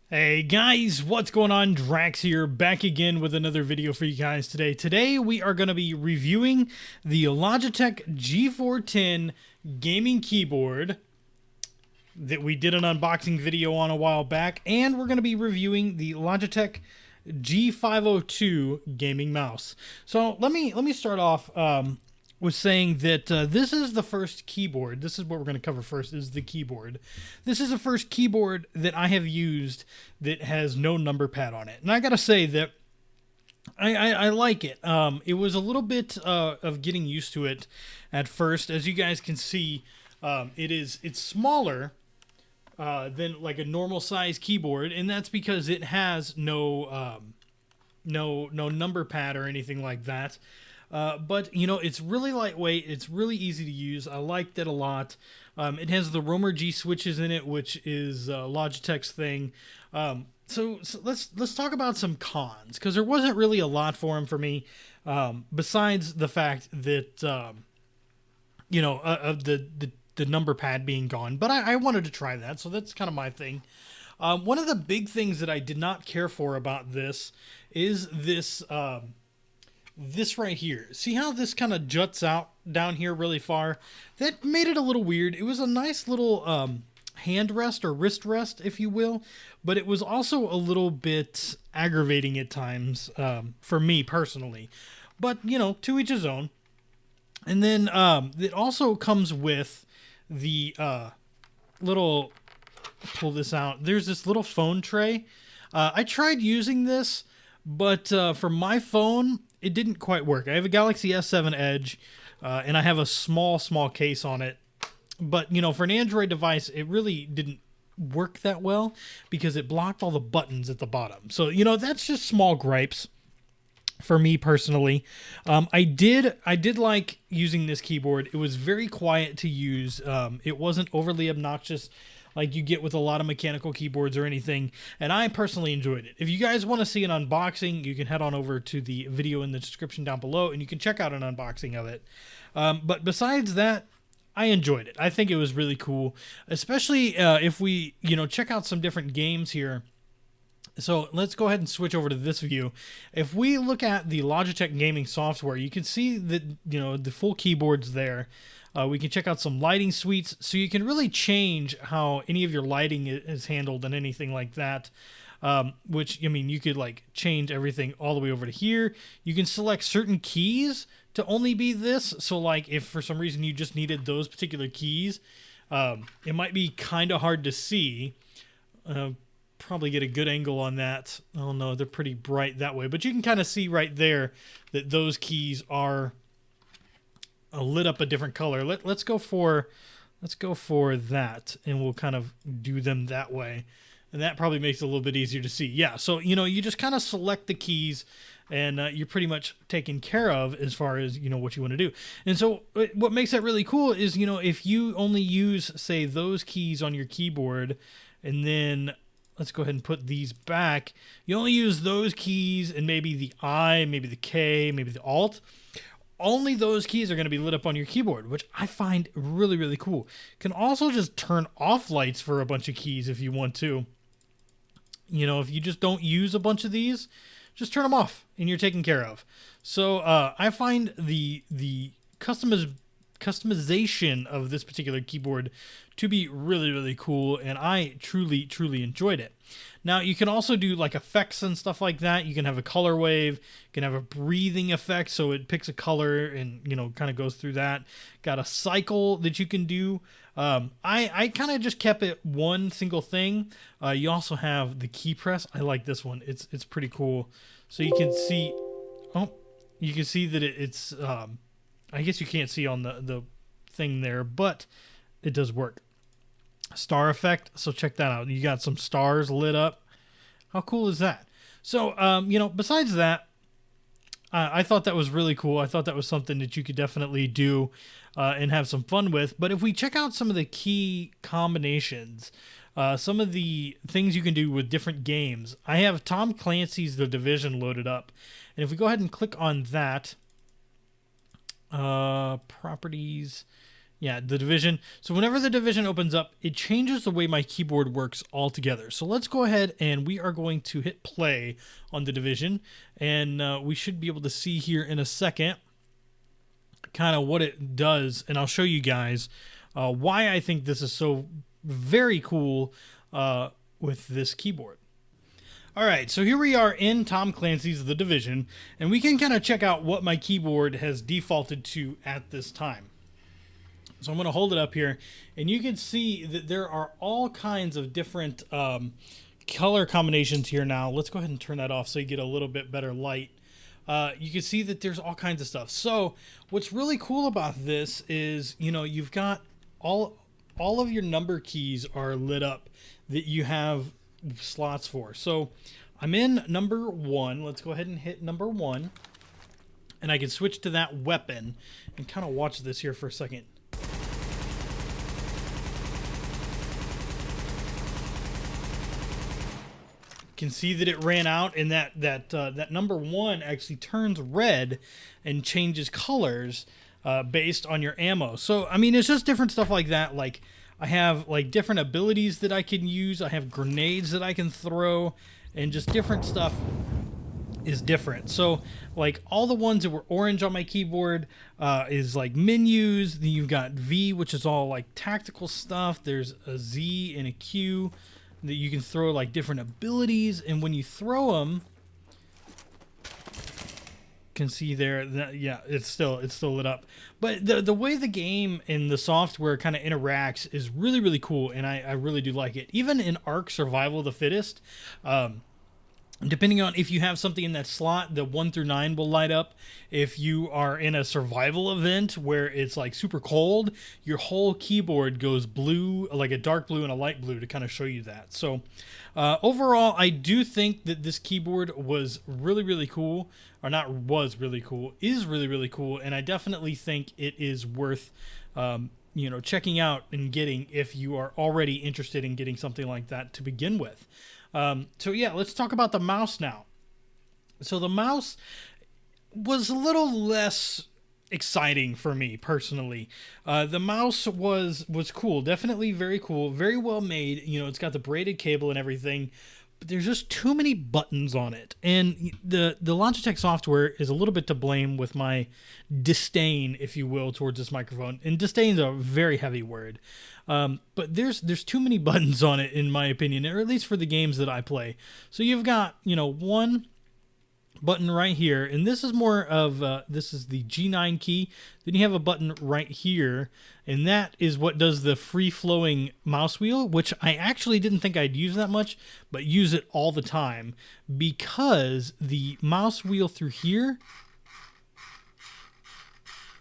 Hey guys, what's going on? Drax here, back again with another video for you guys today. Today we are going to be reviewing the Logitech G410 gaming keyboard that we did an unboxing video on a while back, and we're going to be reviewing the Logitech G502 gaming mouse. So let me start off with saying that this is the first keyboard. This is what we're going to cover first, is the keyboard. This is the first keyboard that I have used that has no number pad on it. And I got to say that I like it. It was a little bit of getting used to it at first. As you guys can see, it's smaller than like a normal size keyboard, and that's because it has no number pad or anything like that. But you know, it's really lightweight. It's really easy to use. I liked it a lot. It has the Roamer G switches in it, which is Logitech's thing. So let's talk about some cons, because there wasn't really a lot for them for me, besides the fact that of the number pad being gone. But I wanted to try that, so that's kind of my thing. One of the big things that I did not care for about this is this. This right here. See how this kind of juts out down here really far? That made it a little weird. It was a nice little hand rest or wrist rest, if you will, but it was also a little bit aggravating at times for me personally. But, you know, to each his own. And then it also comes with the little, pull this out, there's this little phone tray. I tried using this, but for my phone, it didn't quite work. I have a Galaxy S7 Edge, and I have a small case on it. But, you know, for an Android device, it really didn't work that well because it blocked all the buttons at the bottom. So, you know, that's just small gripes for me personally. I did like using this keyboard. It was very quiet to use. It wasn't overly obnoxious like you get with a lot of mechanical keyboards or anything, and I personally enjoyed it. If you guys want to see an unboxing, you can head on over to the video in the description down below, and you can check out an unboxing of it. But besides that, I enjoyed it. I think it was really cool, especially if we, check out some different games here. So let's go ahead and switch over to this view. If we look at the Logitech gaming software, you can see that, the full keyboard's there. We can check out some lighting suites, so you can really change how any of your lighting is handled and anything like that. Which, I mean, you could like change everything all the way over to here. You can select certain keys to only be this. So like if for some reason you just needed those particular keys, it might be kind of hard to see. Probably get a good angle on that. Oh no, they're pretty bright that way, but you can kind of see right there that those keys are lit up a different color. Let's go for that, and we'll kind of do them that way, and that probably makes it a little bit easier to see. Yeah, so you just kind of select the keys, and you're pretty much taken care of as far as what you want to do. And so what makes that really cool is if you only use, say, those keys on your keyboard, and then let's go ahead and put these back. You only use those keys and maybe the I, maybe the K, maybe the Alt. Only those keys are going to be lit up on your keyboard, which I find really, really cool. You can also just turn off lights for a bunch of keys if you want to. If you just don't use a bunch of these, just turn them off and you're taken care of. So I find the customization of this particular keyboard to be really, really cool, and I truly enjoyed it. Now you can also do like effects and stuff like that. You can have a color wave, you can have a breathing effect, so it picks a color and kind of goes through that. Got a cycle that you can do. I kind of just kept it one single thing. You also have the key press. I like this one. It's pretty cool. So you can see, you can see that it's I guess you can't see on the thing there, but it does work. Star effect, so check that out. You got some stars lit up. How cool is that? So, besides that, I thought that was really cool. I thought that was something that you could definitely do and have some fun with. But if we check out some of the key combinations, some of the things you can do with different games, I have Tom Clancy's The Division loaded up. And if we go ahead and click on that, properties, Yeah, the Division. So whenever the Division opens up, it changes the way my keyboard works altogether. So let's go ahead and we are going to hit play on the Division. And we should be able to see here in a second kind of what it does. And I'll show you guys why I think this is so very cool with this keyboard. All right, so here we are in Tom Clancy's The Division, and we can kind of check out what my keyboard has defaulted to at this time. So I'm going to hold it up here, and you can see that there are all kinds of different color combinations here now. Let's go ahead and turn that off so you get a little bit better light. You can see that there's all kinds of stuff. So what's really cool about this is, you know, you've got all of your number keys are lit up that you have slots for. So I'm in number 1. Let's go ahead and hit number 1, and I can switch to that weapon and kind of watch this here for a second. Can see that it ran out, and that number 1 actually turns red and changes colors based on your ammo. So I mean, it's just different stuff like that. Like I have like different abilities that I can use. I have grenades that I can throw, and just different stuff is different. So like all the ones that were orange on my keyboard is like menus. Then you've got V, which is all like tactical stuff. There's a Z and a Q that you can throw like different abilities, and when you throw them, can see there that yeah, it's still lit up. But the way the game and the software kind of interacts is really cool, and I really do like it. Even in Ark Survival of the Fittest, depending on if you have something in that slot, the 1 through 9 will light up. If you are in a survival event where it's like super cold, your whole keyboard goes blue, like a dark blue and a light blue, to kind of show you that. So overall, I do think that this keyboard was really cool, or not was really cool, is really cool, and I definitely think it is worth you know, checking out and getting if you are already interested in getting something like that to begin with. So yeah, let's talk about the mouse now. So the mouse was a little less exciting for me personally. The mouse was cool, definitely very cool, very well made. You know, it's got the braided cable and everything, but there's just too many buttons on it. And the Logitech software is a little bit to blame with my disdain, if you will, towards this microphone. And disdain is a very heavy word. But there's too many buttons on it, in my opinion, or at least for the games that I play. So you've got, you know, one button right here, and this is more of this is the G9 key. Then you have a button right here, and that is what does the free-flowing mouse wheel, which I actually didn't think I'd use that much, but use it all the time, because the mouse wheel through here,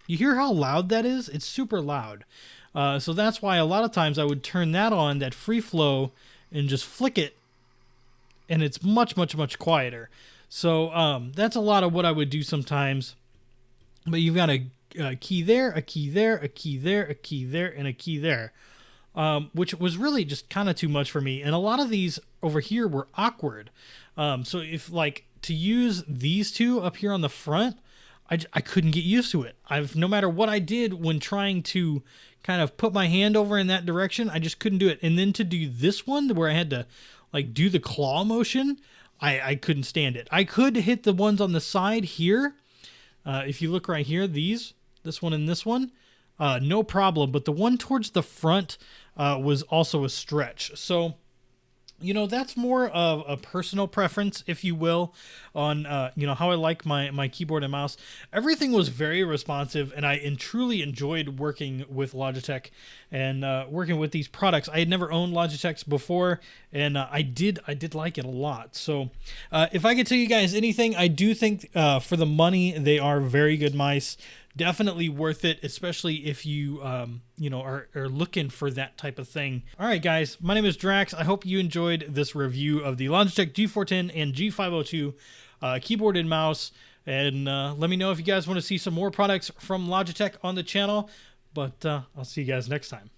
you hear how loud that is? It's super loud. So that's why a lot of times I would turn that on, that free flow, and just flick it, and it's much quieter. So that's a lot of what I would do sometimes. But you've got a key there, a key there, a key there, a key there, and a key there, which was really just kind of too much for me. And a lot of these over here were awkward. So if like to use these two up here on the front, I couldn't get used to it. No matter what I did when trying to kind of put my hand over in that direction, I just couldn't do it. And then to do this one where I had to like do the claw motion, I couldn't stand it. I could hit the ones on the side here. If you look right here, this one and this one, no problem. But the one towards the front was also a stretch. So, you know, that's more of a personal preference, if you will, on, you know, how I like my keyboard and mouse. Everything was very responsive, and I truly enjoyed working with Logitech and working with these products. I had never owned Logitechs before, and I did like it a lot. So if I could tell you guys anything, I do think for the money, they are very good mice. Definitely worth it, especially if you, you know, are looking for that type of thing. All right, guys, my name is Drax. I hope you enjoyed this review of the Logitech G410 and G502 keyboard and mouse. And let me know if you guys want to see some more products from Logitech on the channel. But I'll see you guys next time.